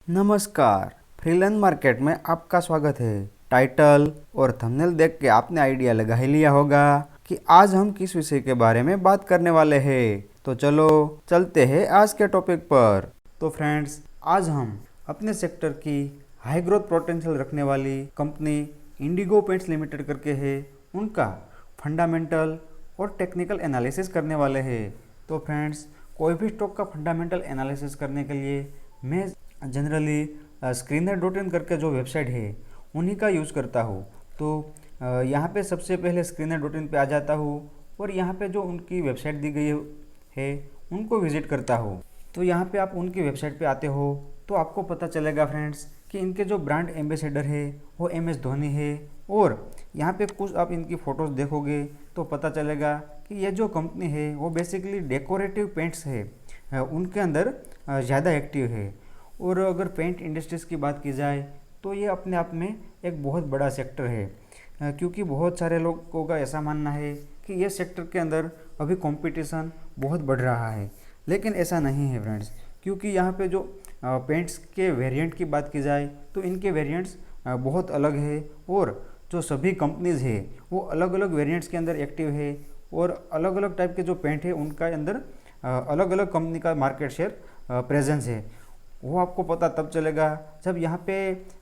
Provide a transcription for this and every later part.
नमस्कार। Freelance market में आपका स्वागत है। टाइटल और थंबनेल देख के आपने आइडिया लगा ही लिया होगा कि आज हम किस विषय के बारे में बात करने वाले हैं। तो चलो चलते हैं आज के टॉपिक पर। तो फ्रेंड्स, आज हम अपने सेक्टर की हाई ग्रोथ पोटेंशियल रखने वाली कंपनी इंडिगो पेंट्स लिमिटेड करके है, उनका फंडामेंटल और टेक्निकल एनालिसिस करने वाले हैं। तो फ्रेंड्स, कोई भी स्टॉक का फंडामेंटल एनालिसिस करने के लिए मैं जनरली स्क्रीनर.इन करके जो वेबसाइट है उन्हीं का यूज़ करता हूँ। तो यहाँ पे सबसे पहले स्क्रीनर.इन पे आ जाता हूँ और यहाँ पे जो उनकी वेबसाइट दी गई है उनको विज़िट करता हूँ। तो यहाँ पे आप उनकी वेबसाइट पे आते हो तो आपको पता चलेगा फ्रेंड्स कि इनके जो ब्रांड एम्बेसडर है वो MS धोनी है। और यहाँ पे कुछ आप इनकी फ़ोटोज़ देखोगे तो पता चलेगा कि ये जो कंपनी है वो बेसिकली डेकोरेटिव पेंट्स है, उनके अंदर ज़्यादा एक्टिव है। और अगर पेंट इंडस्ट्रीज़ की बात की जाए तो ये अपने आप में एक बहुत बड़ा सेक्टर है, क्योंकि बहुत सारे लोगों का ऐसा मानना है कि ये सेक्टर के अंदर अभी कंपटीशन बहुत बढ़ रहा है। लेकिन ऐसा नहीं है फ्रेंड्स, क्योंकि यहाँ पे जो पेंट्स के वेरिएंट की बात की जाए तो इनके वेरिएंट्स बहुत अलग है और जो सभी कंपनीज़ है वो अलग अलग वेरिएंट्स के अंदर एक्टिव है और अलग अलग टाइप के जो पेंट है उनका अंदर अलग अलग कंपनी का मार्केट शेयर प्रेजेंस है। वो आपको पता तब चलेगा जब यहाँ पे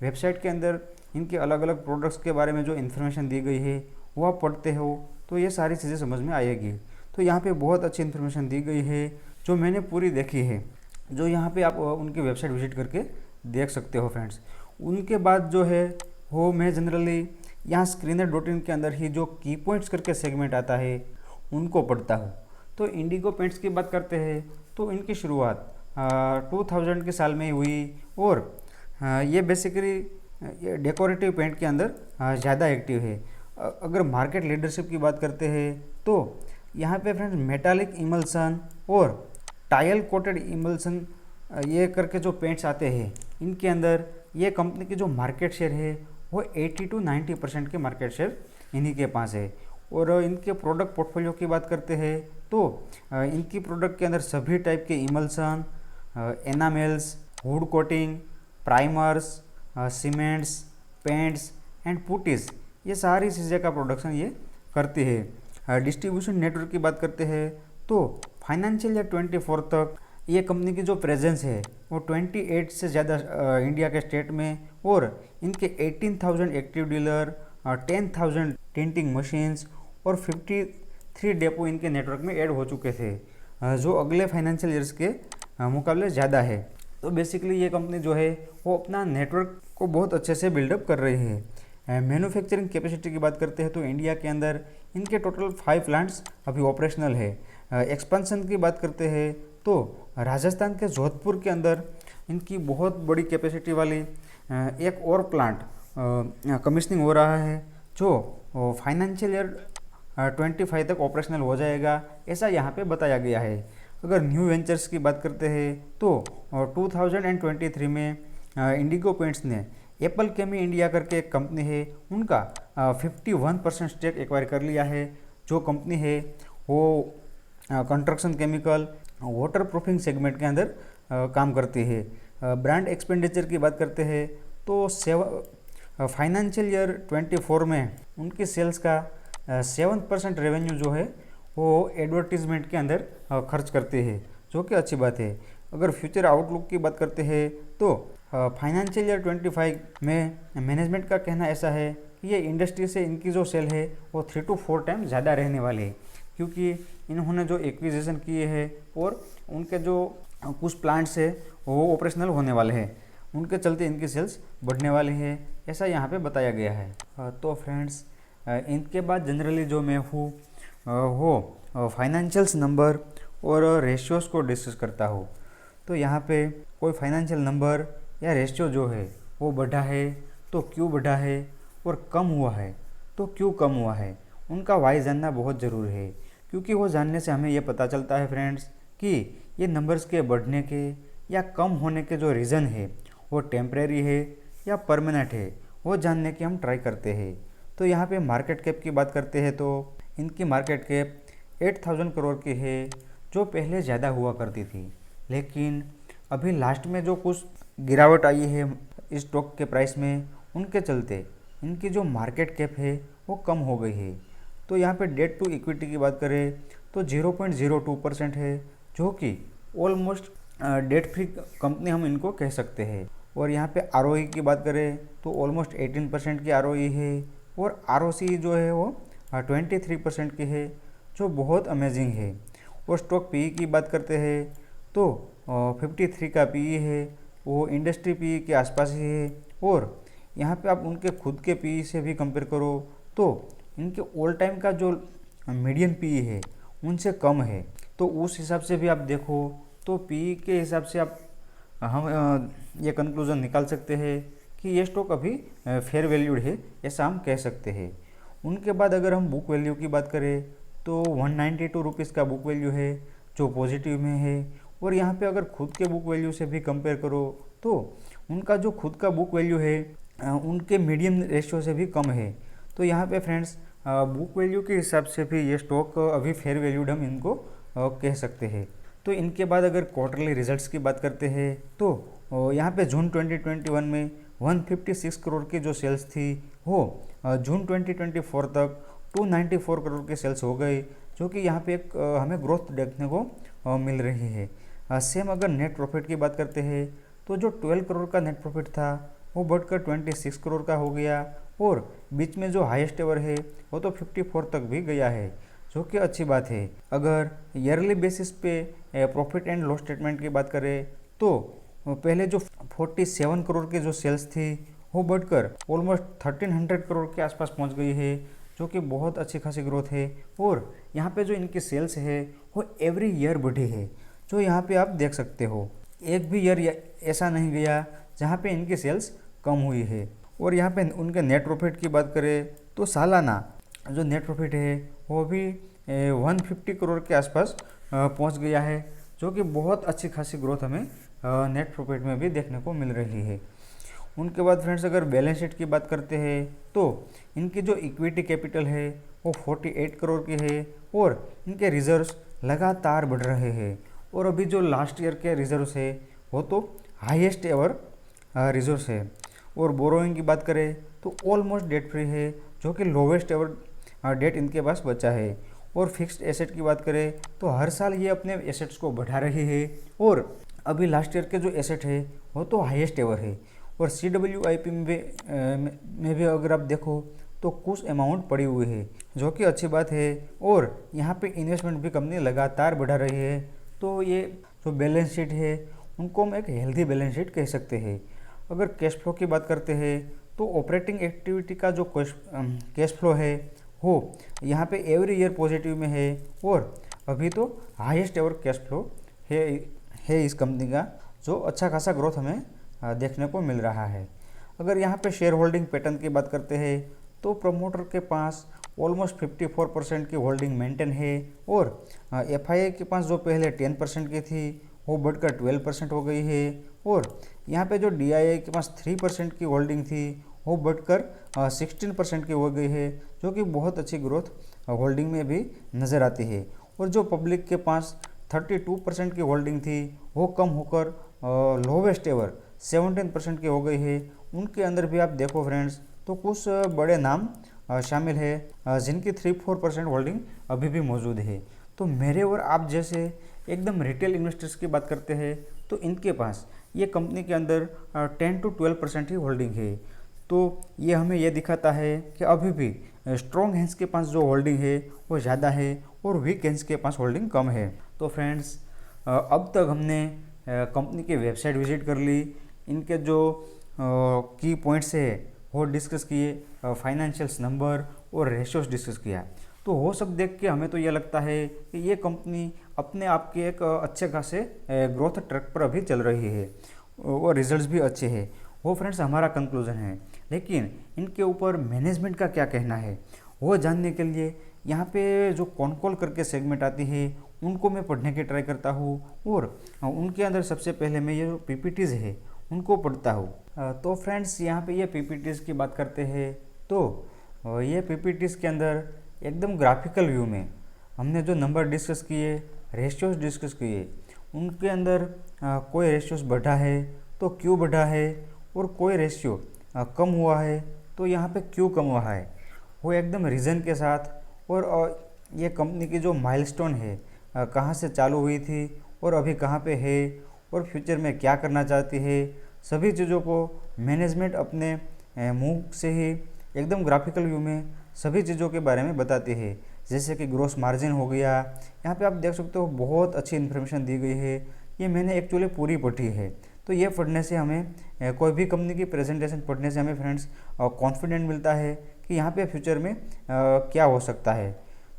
वेबसाइट के अंदर इनके अलग अलग प्रोडक्ट्स के बारे में जो इन्फॉर्मेशन दी गई है वो आप पढ़ते हो तो ये सारी चीज़ें समझ में आएगी। तो यहाँ पे बहुत अच्छी इन्फॉर्मेशन दी गई है जो मैंने पूरी देखी है, जो यहाँ पे आप उनकी वेबसाइट विजिट करके देख सकते हो फ्रेंड्स। उनके बाद जो है वो मैं जनरली यहाँ स्क्रीनर.इन के अंदर ही जो की पॉइंट्स करके सेगमेंट आता है उनको पढ़ता हूँ। तो इंडिगो पेंट्स की बात करते हैं तो इनकी शुरुआत 2000 के साल में हुई और ये बेसिकली ये डेकोरेटिव पेंट के अंदर ज़्यादा एक्टिव है। अगर मार्केट लीडरशिप की बात करते हैं तो यहाँ पे फ्रेंड्स मेटालिक इमल्सन और टाइल कोटेड इमल्सन ये करके जो पेंट्स आते हैं इनके अंदर ये कंपनी की जो मार्केट शेयर है वो 80 to 90% के मार्केट शेयर इन्हीं के पास है। और इनके प्रोडक्ट पोर्टफोलियो की बात करते हैं तो इनकी प्रोडक्ट के अंदर सभी टाइप के emulsion, enamels, wood coating, primers, cements, paints and putties, ये सारी चीज़ें का प्रोडक्शन ये करती है। डिस्ट्रीब्यूशन नेटवर्क की बात करते हैं तो फाइनेंशियल ईयर 24 तक ये कंपनी की जो प्रेजेंस है वो 28 से ज़्यादा इंडिया के स्टेट में और इनके 18,000 एक्टिव डीलर, 10,000 टिंटिंग मशीन्स और 53 डेपो इनके नेटवर्क में ऐड हो चुके थे, जो अगले फाइनेंशियल ईयर्स के मुकाबले ज़्यादा है। तो बेसिकली ये कंपनी जो है वो अपना नेटवर्क को बहुत अच्छे से बिल्डअप कर रही है। मैन्युफैक्चरिंग कैपेसिटी की बात करते हैं तो इंडिया के अंदर इनके टोटल 5 प्लांट्स अभी ऑपरेशनल है। एक्सपेंशन की बात करते हैं तो राजस्थान के जोधपुर के अंदर इनकी बहुत बड़ी कैपेसिटी वाली एक और प्लांट कमिश्निंग हो रहा है, जो फाइनेंशियल ईयर 25 तक ऑपरेशनल हो जाएगा, ऐसा यहाँ पे बताया गया है। अगर न्यू वेंचर्स की बात करते हैं तो 2023 में इंडिगो पेंट्स ने एप्पल केमी इंडिया करके एक कंपनी है उनका 51% स्टेक एक्वायर कर लिया है। जो कंपनी है वो construction chemical water proofing segment के अंदर काम करती है। ब्रांड एक्सपेंडिचर की बात करते हैं तो फाइनेंशियल ईयर 24 में उनकी सेल्स का 7% रेवेन्यू जो है वो एडवर्टीजमेंट के अंदर खर्च करते हैं, जो कि अच्छी बात है। अगर फ्यूचर आउटलुक की बात करते हैं तो फाइनेंशियल ईयर 25 में मैनेजमेंट का कहना ऐसा है कि ये इंडस्ट्री से इनकी जो सेल है वो 3 to 4 टाइम ज़्यादा रहने वाले है, क्योंकि इन्होंने जो एक्विजिशन किए हैं और उनके जो कुछ प्लांट्स है वो ऑपरेशनल होने वाले हैं, उनके चलते इनकी सेल्स बढ़ने वाली है, ऐसा यहाँ पे बताया गया है। तो फ्रेंड्स, इनके बाद जनरली जो मैं हूँ वो फाइनेंशियल्स नंबर और रेशियोज को डिस्कस करता हूँ। तो यहाँ पे कोई फाइनेंशियल नंबर या रेशियो जो है वो बढ़ा है तो क्यों बढ़ा है, और कम हुआ है तो क्यों कम हुआ है, उनका वाई जानना बहुत ज़रूरी है, क्योंकि वो जानने से हमें ये पता चलता है फ्रेंड्स कि ये नंबर्स के बढ़ने के या कम होने के जो रीज़न है वो टेम्परेरी है या परमानेंट है, वो जानने की हम ट्राई करते हैं। तो यहाँ पे मार्केट कैप की बात करते हैं तो इनकी मार्केट कैप 8,000 करोड़ की है, जो पहले ज़्यादा हुआ करती थी, लेकिन अभी लास्ट में जो कुछ गिरावट आई है इस स्टॉक के प्राइस में, उनके चलते इनकी जो मार्केट कैप है वो कम हो गई है। तो यहाँ पे डेट टू इक्विटी की बात करें तो 0.02% है, जो कि ऑलमोस्ट डेट फ्री कंपनी हम इनको कह सकते हैं। और यहाँ पे आरओई की बात करें तो ऑलमोस्ट 18% की आरओई है, और आरओसी जो है वो 23% की है, जो बहुत अमेजिंग है। और स्टॉक पीई की बात करते हैं तो 53 का पीई है, वो इंडस्ट्री पीई के आसपास ही है। और यहाँ पे आप उनके खुद के पीई से भी कंपेयर करो तो इनके ऑल टाइम का जो मीडियन पीई है उनसे कम है। तो उस हिसाब से भी आप देखो तो पीई के हिसाब से आप हम ये कंक्लूज़न निकाल सकते हैं कि ये स्टॉक अभी फेयर वैल्यूड है, ऐसा हम कह सकते हैं। उनके बाद अगर हम बुक वैल्यू की बात करें तो 192 रुपीज़ का बुक वैल्यू है, जो पॉजिटिव में है। और यहाँ पे अगर खुद के बुक वैल्यू से भी कंपेयर करो तो उनका जो खुद का बुक वैल्यू है उनके मीडियम रेशियो से भी कम है। तो यहाँ पे फ्रेंड्स बुक वैल्यू के हिसाब से भी ये स्टॉक अभी फेयर वैल्यूड हम इनको कह सकते हैं। तो इनके बाद अगर क्वार्टरली रिजल्ट्स की बात करते हैं तो यहाँ पे जून 2021 में 156 करोड़ की जो सेल्स थी वो जून 2024 तक 294 करोड़ की सेल्स हो गई, जो कि यहाँ पे एक हमें ग्रोथ देखने को मिल रही है। सेम अगर नेट प्रॉफिट की बात करते हैं तो जो 12 करोड़ का नेट प्रॉफिट था वो बढ़कर 26 करोड़ का हो गया, और बीच में जो हाईएस्ट एवर है वो तो 54 तक भी गया है, जो कि अच्छी बात है। अगर ईयरली बेसिस पे प्रॉफिट एंड लॉस स्टेटमेंट की बात करें तो पहले जो 47 करोड़ की जो सेल्स थी वो बढ़कर ऑलमोस्ट 1300 करोड़ के आसपास पहुंच गई है, जो कि बहुत अच्छी खासी ग्रोथ है। और यहाँ पे जो इनकी सेल्स है वो एवरी ईयर बढ़ी है, जो यहाँ पे आप देख सकते हो। एक भी ईयर ऐसा नहीं गया जहाँ पे इनकी सेल्स कम हुई है। और यहाँ पे उनके नेट प्रॉफिट की बात करें तो सालाना जो नेट प्रॉफिट है वो भी 150 करोड़ के आसपास पहुँच गया है, जो कि बहुत अच्छी खासी ग्रोथ हमें नेट प्रॉफिट में भी देखने को मिल रही है। उनके बाद फ्रेंड्स अगर बैलेंस शीट की बात करते हैं तो इनकी जो इक्विटी कैपिटल है वो 48 करोड़ की है, और इनके रिजर्व्स लगातार बढ़ रहे हैं। और अभी जो लास्ट ईयर के रिजर्व्स है वो तो हाईएस्ट एवर रिजर्व्स है। और बोरोइंग की बात करें तो ऑलमोस्ट डेट फ्री है, जो कि लोवेस्ट एवर डेट इनके पास बचा है। और फिक्स्ड एसेट की बात करें तो हर साल ये अपने एसेट्स को बढ़ा रही है, और अभी लास्ट ईयर के जो एसेट है वो तो हाईएस्ट एवर है। और CWIP में भी अगर आप देखो तो कुछ अमाउंट पड़ी हुई है, जो कि अच्छी बात है। और यहाँ पे इन्वेस्टमेंट भी कंपनी लगातार बढ़ा रही है। तो ये जो बैलेंस शीट है उनको हम एक हेल्दी बैलेंस शीट कह सकते हैं। अगर कैश फ्लो की बात करते हैं तो ऑपरेटिंग एक्टिविटी का जो कैश फ्लो है वो यहाँ पे एवरी ईयर पॉजिटिव में है, और अभी तो हाईएस्ट एवर कैश फ्लो है इस कंपनी का, जो अच्छा खासा ग्रोथ हमें देखने को मिल रहा है। अगर यहाँ पे शेयर होल्डिंग पैटर्न की बात करते हैं तो प्रमोटर के पास ऑलमोस्ट 54% की होल्डिंग मेंटेन है, और FII के पास जो पहले 10% की थी वो बढ़कर 12% हो गई है। और यहाँ पे जो DII के पास 3% की होल्डिंग थी वो बढ़कर 16% की हो गई है, जो कि बहुत अच्छी ग्रोथ होल्डिंग में भी नज़र आती है। और जो पब्लिक के पास 32% की होल्डिंग थी वो कम होकर लोवेस्ट एवर 17% की हो गई है। उनके अंदर भी आप देखो फ्रेंड्स तो कुछ बड़े नाम शामिल है जिनकी 3-4% होल्डिंग अभी भी मौजूद है। तो मेरे और आप जैसे एकदम रिटेल इन्वेस्टर्स की बात करते हैं तो इनके पास ये कंपनी के अंदर 10 to 12% ही होल्डिंग है। तो ये हमें ये दिखाता है कि अभी भी स्ट्रॉन्ग हैंड्स के पास जो होल्डिंग है वो ज़्यादा है, और वीक हैंड्स के पास होल्डिंग कम है। तो फ्रेंड्स अब तक हमने कंपनी की वेबसाइट विजिट कर ली, इनके जो की पॉइंट्स है वो डिस्कस किए, फाइनेंशियल्स नंबर और रेशियोज डिस्कस किया। तो वो सब देख के हमें तो ये लगता है कि ये कंपनी अपने आप के एक अच्छे खासे ग्रोथ ट्रैक पर अभी चल रही है, और रिजल्ट्स भी अच्छे हैं। वो फ्रेंड्स हमारा कंक्लूजन है। लेकिन इनके ऊपर मैनेजमेंट का क्या कहना है वो जानने के लिए यहाँ पे जो कॉनकॉल करके सेगमेंट आती है उनको मैं पढ़ने की ट्राई करता हूँ, और उनके अंदर सबसे पहले मैं ये जो PPTs है उनको पढ़ता हूँ। तो फ्रेंड्स यहाँ पे ये PPTs की बात करते हैं तो ये PPTs के अंदर एकदम ग्राफिकल व्यू में हमने जो नंबर डिस्कस किए, रेशियोज डिस्कस किए, उनके अंदर कोई रेशियोज बढ़ा है तो क्यों बढ़ा है, और कोई रेशियो कम हुआ है तो यहाँ पे क्यों कम हुआ है, वो एकदम रीज़न के साथ, और ये कंपनी की जो माइलस्टोन है, कहाँ से चालू हुई थी और अभी कहाँ पे है, और फ्यूचर में क्या करना चाहती है, सभी चीज़ों को मैनेजमेंट अपने मुंह से ही एकदम ग्राफिकल व्यू में सभी चीज़ों के बारे में बताती है। जैसे कि ग्रोस मार्जिन हो गया, यहाँ पे आप देख सकते हो बहुत अच्छी इन्फॉर्मेशन दी गई है। ये मैंने एक्चुअली पूरी पढ़ी है। तो ये पढ़ने से हमें कोई भी कंपनी की प्रेजेंटेशन पढ़ने से हमें फ्रेंड्स कॉन्फिडेंट मिलता है कि यहाँ पे फ्यूचर में क्या हो सकता है।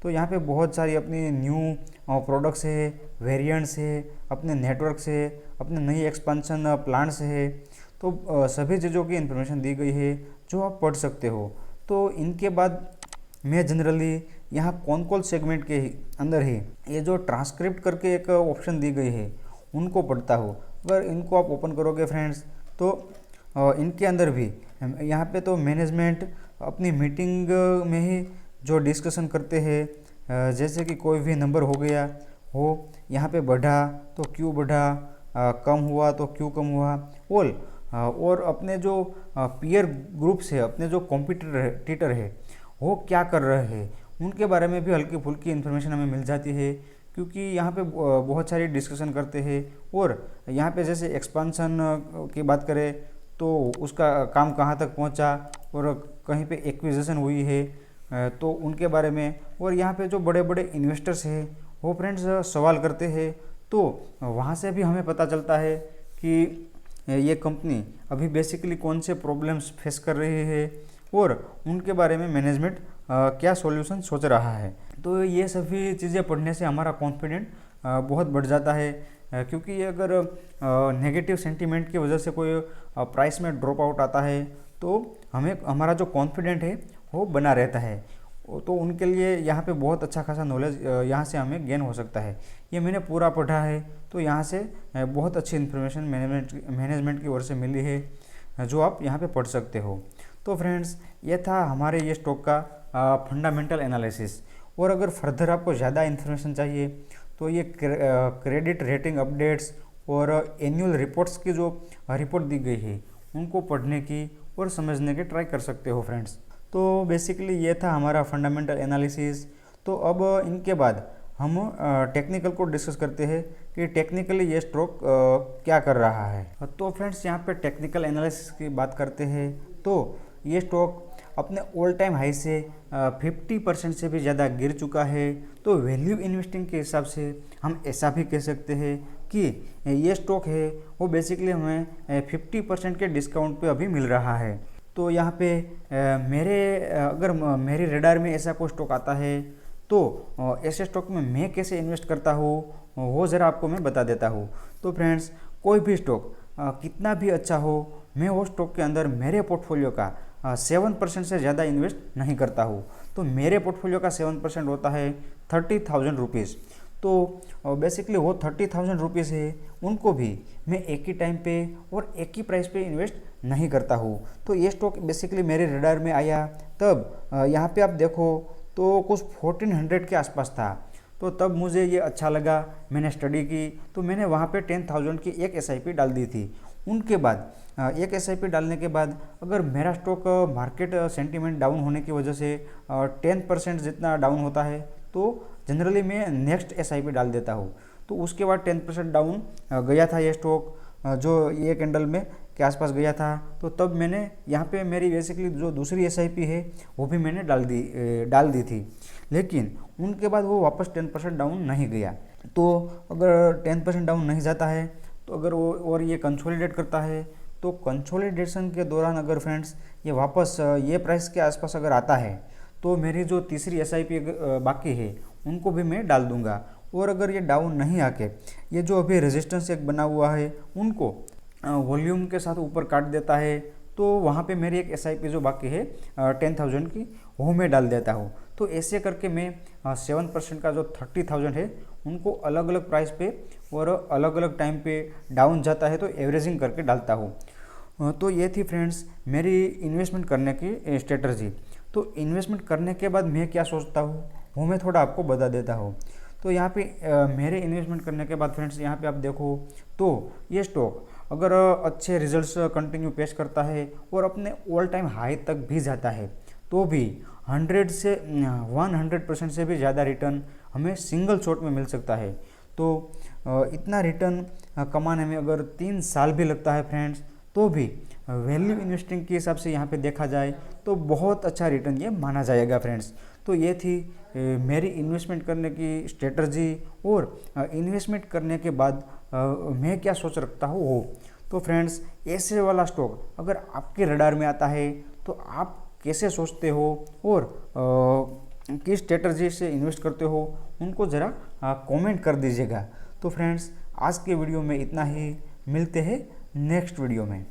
तो यहाँ पे बहुत सारी अपनी न्यू प्रोडक्ट्स है, वेरिएंट्स है, अपने नेटवर्क्स है, अपने नई एक्सपेंशन प्लान्स है। तो सभी चीज़ों की इन्फॉर्मेशन दी गई है जो आप पढ़ सकते हो। तो इनके बाद मैं जनरली यहाँ कौन कौन सेगमेंट के अंदर ही ये जो ट्रांसक्रिप्ट करके एक ऑप्शन दी गई है उनको पढ़ता हूँ। अगर इनको आप ओपन करोगे फ्रेंड्स तो इनके अंदर भी यहाँ पे तो मैनेजमेंट अपनी मीटिंग में ही जो डिस्कशन करते हैं, जैसे कि कोई भी नंबर हो गया हो, यहाँ पे बढ़ा तो क्यों बढ़ा, कम हुआ तो क्यों कम हुआ, और अपने जो पीयर ग्रुप्स है, अपने जो कॉम्पिटिटर है वो क्या कर रहे हैं, उनके बारे में भी हल्की फुल्की इन्फॉर्मेशन हमें मिल जाती है। क्योंकि यहाँ पे बहुत सारी डिस्कशन करते हैं, और यहाँ पे जैसे एक्सपांशन की बात करें तो उसका काम कहाँ तक पहुँचा, और कहीं पे एक्विजिशन हुई है तो उनके बारे में, और यहाँ पे जो बड़े बड़े इन्वेस्टर्स हैं वो फ्रेंड्स सवाल करते हैं। तो वहाँ से भी हमें पता चलता है कि ये कंपनी अभी बेसिकली कौन से प्रॉब्लम्स फेस कर रही है, और उनके बारे में मैनेजमेंट क्या सॉल्यूशन सोच रहा है। तो ये सभी चीज़ें पढ़ने से हमारा कॉन्फिडेंट बहुत बढ़ जाता है। क्योंकि अगर नेगेटिव सेंटीमेंट की वजह से कोई प्राइस में ड्रॉप आउट आता है तो हमें हमारा जो कॉन्फिडेंट है वो बना रहता है। तो उनके लिए यहाँ पे बहुत अच्छा खासा नॉलेज यहाँ से हमें गेन हो सकता है। ये मैंने पूरा पढ़ा है, तो यहाँ से बहुत अच्छी इन्फॉर्मेशन मैनेजमेंट की ओर से मिली है जो आप यहाँ पे पढ़ सकते हो। तो फ्रेंड्स ये था हमारे ये स्टॉक का फंडामेंटल एनालिसिस। और अगर फर्दर आपको ज़्यादा इन्फॉर्मेशन चाहिए तो ये क्रेडिट रेटिंग अपडेट्स और एनुअल रिपोर्ट्स की जो रिपोर्ट दी गई है उनको पढ़ने की और समझने के ट्राई कर सकते हो फ्रेंड्स। तो बेसिकली ये था हमारा फंडामेंटल एनालिसिस। तो अब इनके बाद हम टेक्निकल को डिस्कस करते हैं कि टेक्निकली ये स्टॉक क्या कर रहा है। तो फ्रेंड्स यहाँ पे टेक्निकल एनालिसिस की बात करते हैं तो ये स्टॉक अपने ऑल टाइम हाई से 50% से भी ज़्यादा गिर चुका है। तो वैल्यू इन्वेस्टिंग के हिसाब से हम ऐसा भी कह सकते हैं कि ये स्टॉक है वो बेसिकली हमें 50% के डिस्काउंट पे अभी मिल रहा है। तो यहाँ पे अगर मेरे रेडार में ऐसा कोई स्टॉक आता है तो ऐसे स्टॉक में मैं कैसे इन्वेस्ट करता हूँ वो ज़रा आपको मैं बता देता हूँ। तो फ्रेंड्स कोई भी स्टॉक कितना भी अच्छा हो, मैं वो स्टॉक के अंदर मेरे पोर्टफोलियो का 7% से ज़्यादा इन्वेस्ट नहीं करता हूँ। तो मेरे पोर्टफोलियो का 7% होता है 30,000 रुपीज़। तो बेसिकली वो 30,000 रुपीज़ है उनको भी मैं एक ही टाइम पे और एक ही प्राइस पे इन्वेस्ट नहीं करता हूँ। तो ये स्टॉक बेसिकली मेरे रडार में आया तब यहाँ पे आप देखो तो कुछ 1400 के आसपास था। तो तब मुझे ये अच्छा लगा, मैंने स्टडी की, तो मैंने वहाँ पे 10,000 की एक SIP डाल दी थी। उनके बाद एक SIP डालने के बाद अगर मेरा स्टॉक मार्केट सेंटीमेंट डाउन होने की वजह से 10% जितना डाउन होता है तो जनरली मैं नेक्स्ट SIP डाल देता हूँ। तो उसके बाद 10% डाउन गया था ये स्टॉक, जो ये कैंडल में के आसपास गया था। तो तब मैंने यहाँ पे मेरी बेसिकली जो दूसरी SIP है वो भी मैंने डाल दी थी, लेकिन उनके बाद वो वापस 10% डाउन नहीं गया। तो अगर 10% डाउन नहीं जाता है तो अगर वो और ये कंसोलिडेट करता है तो कंसोलिडेशन के दौरान अगर फ्रेंड्स ये वापस ये प्राइस के आसपास अगर आता है तो मेरी जो तीसरी SIP बाकी है उनको भी मैं डाल दूंगा। और अगर ये डाउन नहीं आके ये जो अभी रेजिस्टेंस एक बना हुआ है उनको वॉल्यूम के साथ ऊपर काट देता है तो वहाँ पे मेरी एक SIP जो बाकी है 10,000 की वो मैं डाल देता हूँ। तो ऐसे करके मैं 7% का जो 30,000 है उनको अलग अलग प्राइस पे और अलग अलग टाइम पे डाउन जाता है तो एवरेजिंग करके डालता हूँ। तो ये थी फ्रेंड्स मेरी इन्वेस्टमेंट करने की स्ट्रेटजी। तो इन्वेस्टमेंट करने के बाद मैं क्या सोचता हूँ वो मैं थोड़ा आपको बता देता हूँ। तो यहाँ पे मेरे इन्वेस्टमेंट करने के बाद फ्रेंड्स यहाँ पे आप देखो तो ये स्टॉक अगर अच्छे रिजल्ट्स कंटिन्यू पेश करता है और अपने ऑल टाइम हाई तक भी जाता है तो भी 100% से भी ज़्यादा रिटर्न हमें सिंगल शॉट में मिल सकता है। तो इतना रिटर्न कमाने में अगर 3 साल भी लगता है फ्रेंड्स, तो भी वैल्यू इन्वेस्टिंग के हिसाब से यहाँ पे देखा जाए तो बहुत अच्छा रिटर्न ये माना जाएगा फ्रेंड्स। तो ये थी मेरी इन्वेस्टमेंट करने की स्ट्रेटजी और इन्वेस्टमेंट करने के बाद मैं क्या सोच रखता हूँ वो। तो फ्रेंड्स, ऐसे वाला स्टॉक अगर आपके रडार में आता है तो आप कैसे सोचते हो और किस स्ट्रेटजी से इन्वेस्ट करते हो उनको ज़रा कमेंट कर दीजिएगा। तो फ्रेंड्स, आज के वीडियो में इतना ही, मिलते हैं नेक्स्ट वीडियो में।